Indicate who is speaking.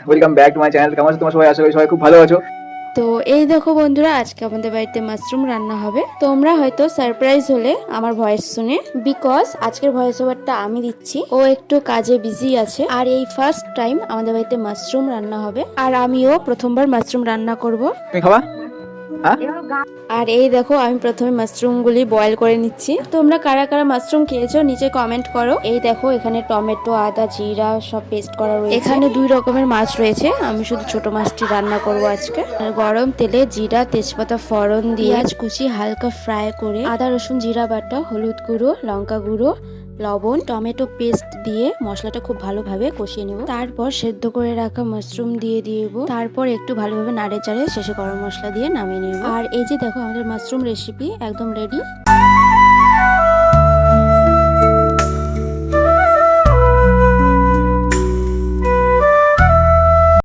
Speaker 1: Welcome back to my channel. কেমন আছো তোমরা সবাই? আশা করি সবাই খুব ভালো আছো।
Speaker 2: তো এই দেখো বন্ধুরা, আজকে আমাদের বাড়িতে মাশরুম রান্না হবে। তোমরা হয়তো সারপ্রাইজ হলে আমার ভয়েস শুনে, বিকজ আজকের ভয়েস ওভারটা আমি দিচ্ছি। ও একটু কাজে বিজি আছে, আর এই ফার্স্ট টাইম আমাদের বাড়িতে মাশরুম রান্না হবে, আর আমিও প্রথমবার মাশরুম রান্না করব।
Speaker 1: তুমি খাবা? হ্যাঁ,
Speaker 2: আর এই দেখো, আমি প্রথমে মাশরুম গুলি বয়েল করে নিচ্ছি। তোমরা কারা কারা মাশরুম খেয়েছো নিচে কমেন্ট করো। এই দেখো, এখানে টমেটো, আদা, জিরা সব পেস্ট করা রয়েছে। এখানে 2 রকমের মাছ রয়েছে, আমি শুধু ছোট মাছটি রান্না করব আজকে। আর গরম তেলে জিরা, তেজপাতা ফোড়ন দিয়ে পেঁয়াজ কুচি হালকা ফ্রাই করে আদা রসুন জিরা বাটা, হলুদ গুঁড়ো, লঙ্কা গুঁড়ো, লবণ, টমেটো পেস্ট দিয়ে মশলাটা খুব ভালোভাবে কষিয়ে নেব। তারপর সেদ্ধ করে রাখা মাশরুম দিয়ে দিব। তারপর একটু ভালোভাবে নাড়ে চাড়ে শেষে গরম মশলা দিয়ে নামিয়ে নেব। আর এই যে দেখো, আমাদের মাশরুম রেসিপি একদম রেডি।